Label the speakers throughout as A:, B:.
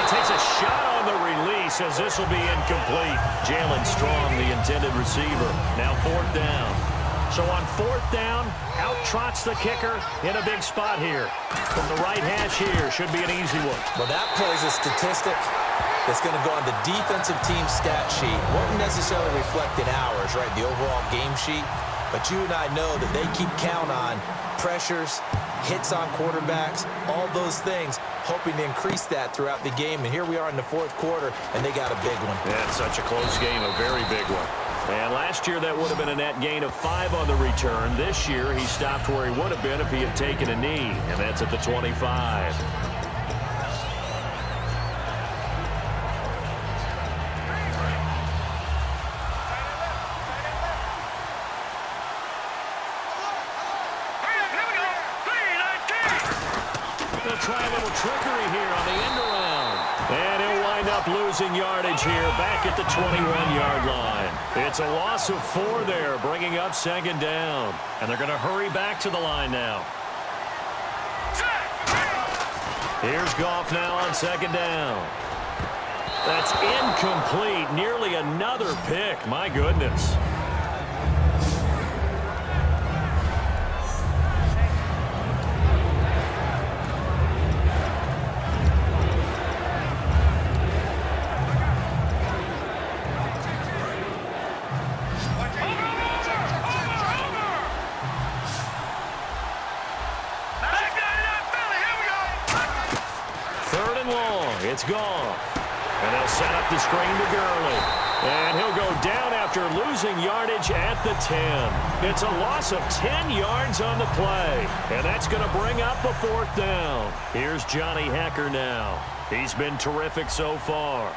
A: Takes a shot on the release as this will be incomplete. Jalen Strong, the intended receiver. Now 4th down. So on 4th down, out trots the kicker in a big spot here. From the right hash here, should be an easy one.
B: Well, that plays a statistic that's going to go on the defensive team stat sheet. Won't necessarily reflect in ours, right, the overall game sheet. But you and I know that they keep count on pressures, hits on quarterbacks, all those things, hoping to increase that throughout the game. And here we are in the 4th quarter, and they got a big one.
A: Yeah, it's such a close game, a very big one. And last year, that would have been a net gain of 5 on the return. This year, he stopped where he would have been if he had taken a knee, and that's at the 25. They'll try a little trickery here on the end around. And he'll wind up losing yardage here back at the 21-yard line. It's a loss of 4 there, bringing up 2nd down. And they're going to hurry back to the line now. Here's Goff now on 2nd down. That's incomplete. Nearly another pick. My goodness. It's gone. And they'll set up the screen to Gurley. And he'll go down after losing yardage at the 10. It's a loss of 10 yards on the play. And that's going to bring up a 4th down. Here's Johnny Hekker now. He's been terrific so far.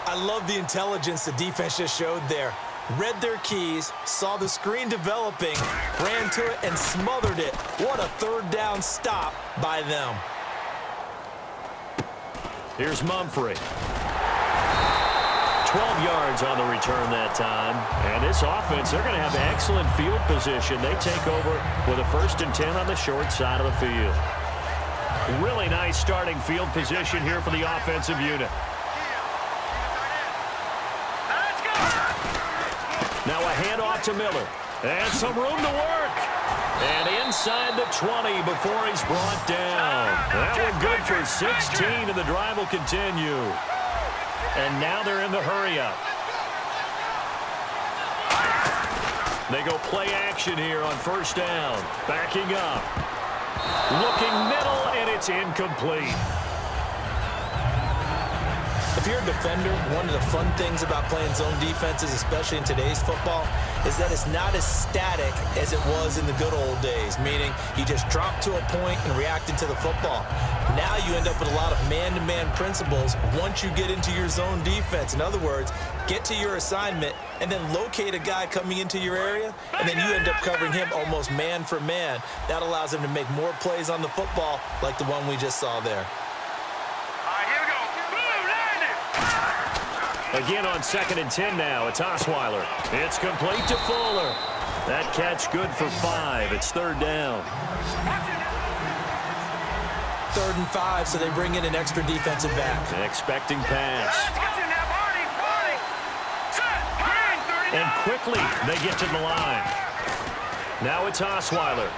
B: I love the intelligence the defense just showed there. Read their keys, saw the screen developing, ran to it, and smothered it. What a 3rd down stop by them.
A: Here's Mumphrey. 12 yards on the return that time. And this offense, they're going to have excellent field position. They take over with a 1st and 10 on the short side of the field. Really nice starting field position here for the offensive unit. Now a handoff to Miller. And some room to work. And inside the 20 before he's brought down. That one good for 16, and the drive will continue. And now they're in the hurry-up. They go play action here on 1st down. Backing up. Looking middle, and it's incomplete.
B: If you're a defender, one of the fun things about playing zone defenses, especially in today's football, is that it's not as static as it was in the good old days, meaning you just drop to a point and reacted to the football. Now you end up with a lot of man-to-man principles once you get into your zone defense. In other words, get to your assignment and then locate a guy coming into your area, and then you end up covering him almost man for man. That allows him to make more plays on the football like the one we just saw there.
A: Again on 2nd and 10 now. It's Osweiler. It's complete to Fuller. That catch good for 5. It's 3rd down.
B: 3rd and 5, so they bring in an extra defensive back.
A: Expecting pass. And quickly they get to the line. Now it's Osweiler.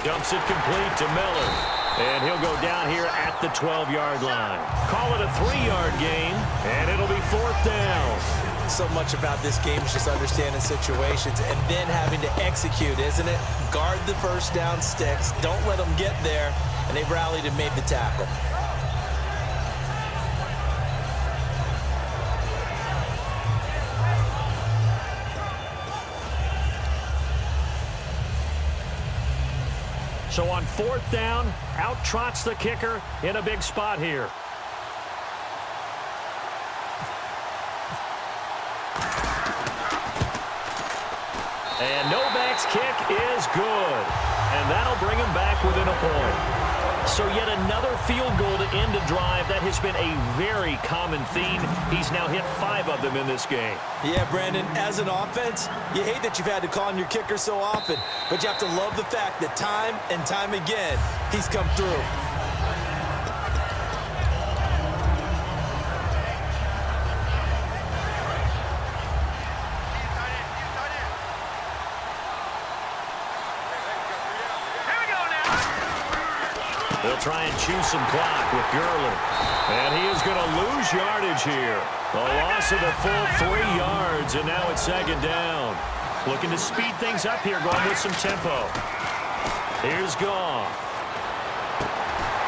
A: Dumps it complete to Miller. And he'll go down here at the 12-yard line. Call it a 3-yard gain, and it'll be 4th down.
B: So much about this game is just understanding situations and then having to execute, isn't it? Guard the 1st down sticks. Don't let them get there. And they rallied and made the tackle.
A: So on 4th down, out trots the kicker in a big spot here. And Novak's kick is good. And that'll bring him back within a point. So yet another field goal to end a drive. That has been a very common theme. He's now hit 5 of them in this game.
B: Yeah, Brandon, as an offense, you hate that you've had to call on your kicker so often, but you have to love the fact that time and time again, he's come through.
A: They'll try and chew some clock with Gurley. And he is going to lose yardage here. A loss of a full 3 yards, and now it's second down. Looking to speed things up here, going with some tempo. Here's Goff.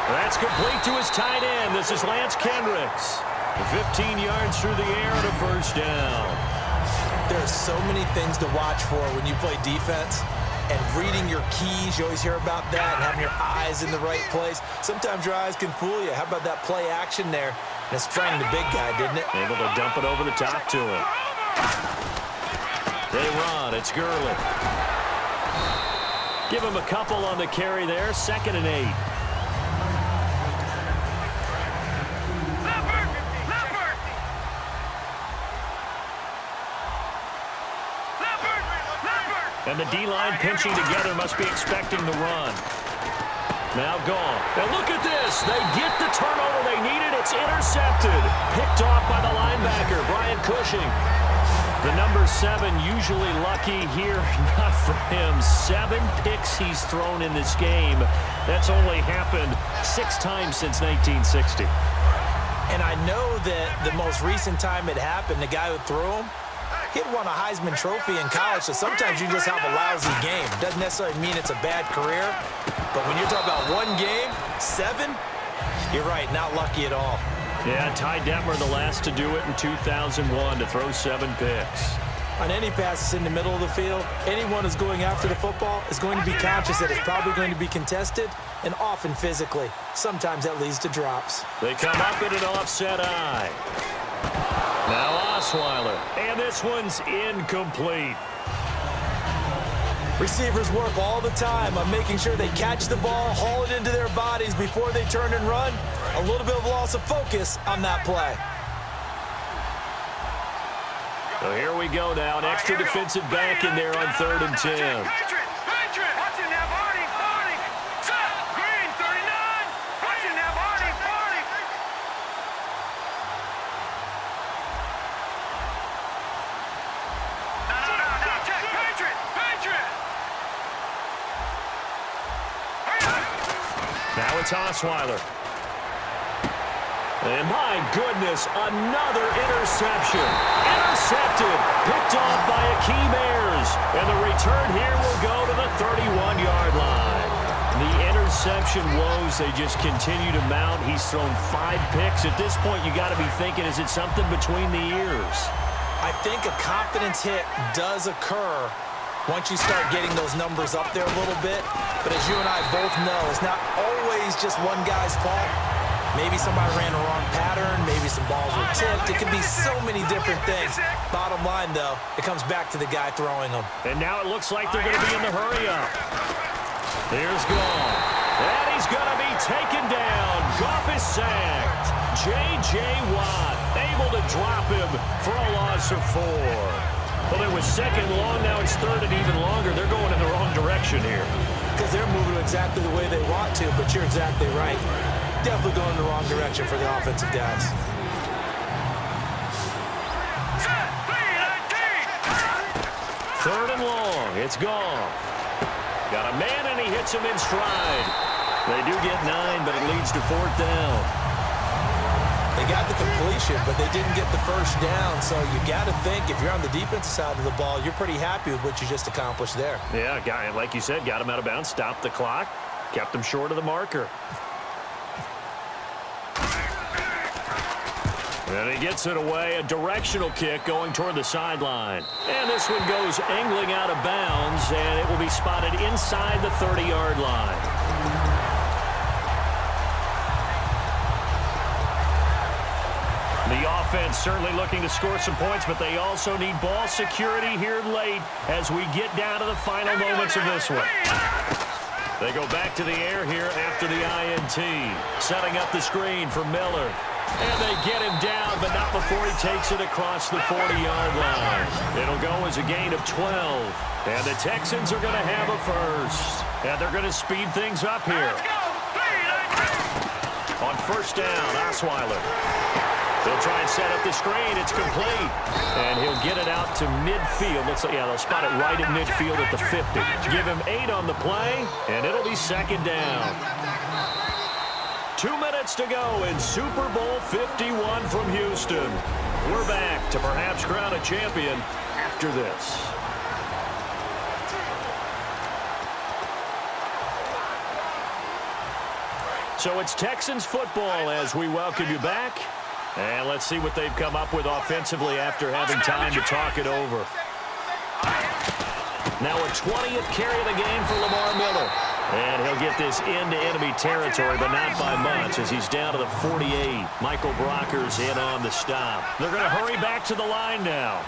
A: That's complete to his tight end. This is Lance Kendricks. 15 yards through the air and a first down.
B: There are so many things to watch for when you play defense. And reading your keys, you always hear about that, and having your eyes in the right place. Sometimes your eyes can fool you. How about that play action there? And it sprang the big guy, didn't it?
A: Able to dump it over the top to him. They run. It's Gurley. Give him a couple on the carry there. 2nd and 8. And the D-line pinching together, must be expecting the run. Now gone. And look at this. They get the turnover they needed. It's intercepted. Picked off by the linebacker, Brian Cushing. The number 7 usually lucky here. Not for him. 7 picks he's thrown in this game. That's only happened 6 times since 1960.
B: And I know that the most recent time it happened, the guy who threw him, he'd won a Heisman Trophy in college, so sometimes you just have a lousy game. Doesn't necessarily mean it's a bad career, but when you're talking about one game, 7, you're right, not lucky at all.
A: Yeah, Ty Detmer, the last to do it in 2001, to throw 7 picks.
B: On any passes in the middle of the field, anyone who's going after the football is going to be conscious that it's probably going to be contested, and often physically. Sometimes that leads to drops.
A: They come up in an offset eye. Now Osweiler, and this one's incomplete.
B: Receivers work all the time on making sure they catch the ball, haul it into their bodies before they turn and run. A little bit of loss of focus on that play.
A: So here we go now. An extra defensive back in there on 3rd and 10. Now it's Osweiler. And my goodness, another interception. Intercepted. Picked off by Akeem Ayers. And the return here will go to the 31-yard line. The interception woes, they just continue to mount. He's thrown 5 picks. At this point, you got to be thinking, is it something between the ears?
B: I think a confidence hit does occur once you start getting those numbers up there a little bit. But as you and I both know, it's not always just one guy's fault. Maybe somebody ran a wrong pattern. Maybe some balls were tipped. It can be so many different things. Bottom line, though, it comes back to the guy throwing them.
A: And now it looks like they're going to be in the hurry-up. Here's Goff. And he's going to be taken down. Goff is sacked. J.J. Watt able to drop him for a loss of 4. Well, it was 2nd long. Now it's 3rd and even longer. They're going in the wrong direction here.
B: Because they're moving exactly the way they want to, but you're exactly right. Definitely going in the wrong direction for the offensive guys.
A: Third and long. It's Goff. Got a man, and he hits him in stride. They do get 9, but it leads to 4th down.
B: They got the completion, but they didn't get the first down. So you got to think, if you're on the defensive side of the ball, you're pretty happy with what you just accomplished there.
A: Yeah, guy, like you said, got him out of bounds, stopped the clock, kept him short of the marker. And he gets it away, a directional kick going toward the sideline. And this one goes angling out of bounds, and it will be spotted inside the 30-yard line. The offense certainly looking to score some points, but they also need ball security here late as we get down to the final moments of this one. They go back to the air here after the INT. Setting up the screen for Miller. And they get him down, but not before he takes it across the 40-yard line. It'll go as a gain of 12. And the Texans are going to have a first. And they're going to speed things up here. On first down, Osweiler. They'll try and set up the screen. It's complete. And he'll get it out to midfield. Looks like, yeah, they'll spot it right at midfield at the 50. Give him 8 on the play, and it'll be second down. minutes to go in Super Bowl 51 from Houston. We're back to perhaps crown a champion after this. So it's Texans football as we welcome you back. And let's see what they've come up with offensively after having time to talk it over. Now a 20th carry of the game for Lamar Miller. And he'll get this into enemy territory, but not by much as he's down to the 48. Michael Brocker's in on the stop. They're going to hurry back to the line now.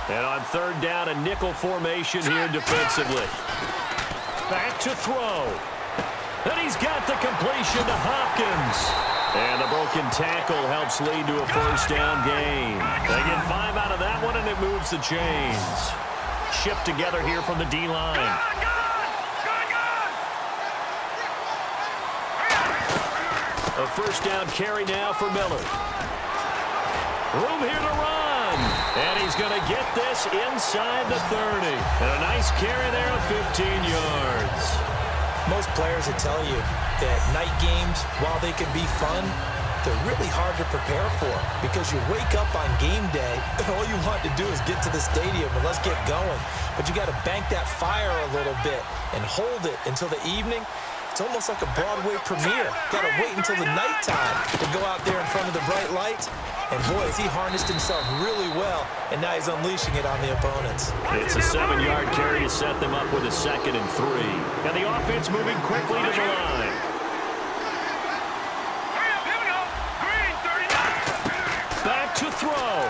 A: And on third down, a nickel formation here defensively. Back to throw. And he's got the completion to Hopkins. And the broken tackle helps lead to a first down gain. They get 5 out of that one, and it moves the chains. Shipped together here from the D-line. A first down carry now for Miller. Room here to run. And he's going to get this inside the 30. And a nice carry there of 15 yards.
B: Most players will tell you that night games, while they can be fun, they're really hard to prepare for because you wake up on game day and all you want to do is get to the stadium and let's get going. But you got to bank that fire a little bit and hold it until the evening. It's almost like a Broadway premiere. Got to wait until the nighttime to go out there in front of the bright lights. And, boy, has he harnessed himself really well, and now he's unleashing it on the opponents.
A: It's a 7-yard carry to set them up with a 2nd and 3. And the offense moving quickly to the line. Back to throw.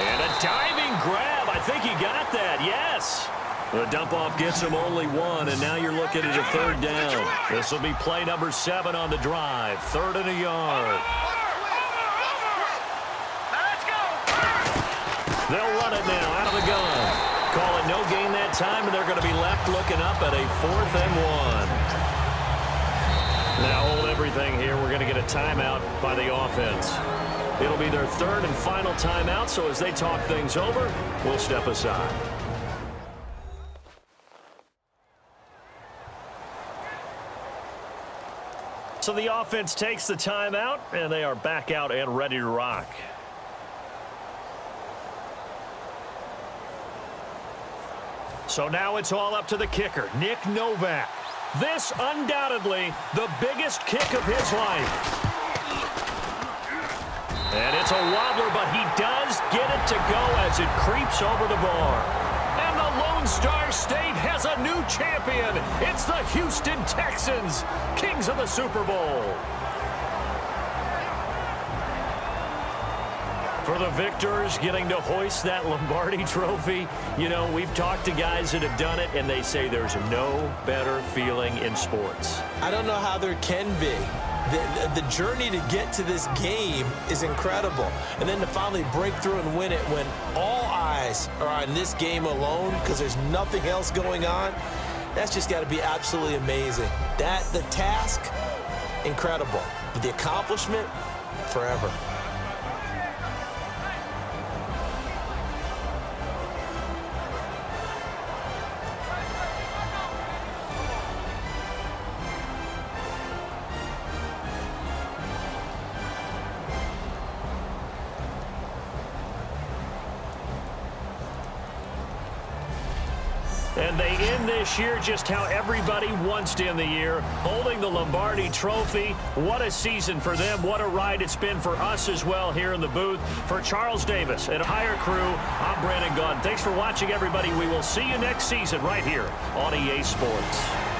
A: And a diving grab. I think he got that, yes. The dump-off gets him only 1, and now you're looking at a 3rd down. This will be play number 7 on the drive. 3rd and a yard. They'll run it now out of the gun. Call it no gain that time, and they're going to be left looking up at a 4th and 1. Now hold everything here. We're going to get a timeout by the offense. It'll be their 3rd and final timeout, so as they talk things over, we'll step aside. So the offense takes the timeout, and they are back out and ready to rock. So now it's all up to the kicker, Nick Novak. This undoubtedly the biggest kick of his life. And it's a wobbler, but he does get it to go as it creeps over the bar. And the Lone Star State has a new champion. It's the Houston Texans, kings of the Super Bowl. For the victors, getting to hoist that Lombardi trophy, you know, we've talked to guys that have done it, and they say there's no better feeling in sports.
B: I don't know how there can be. The journey to get to this game is incredible. And then to finally break through and win it when all eyes are on this game alone because there's nothing else going on, that's just got to be absolutely amazing. The task, incredible. But the accomplishment, forever.
A: And they end this year just how everybody wants to end the year, holding the Lombardi trophy. What a season for them. What a ride it's been for us as well here in the booth. For Charles Davis and Hire Crew, I'm Brandon Gaudin. Thanks for watching, everybody. We will see you next season right here on EA Sports.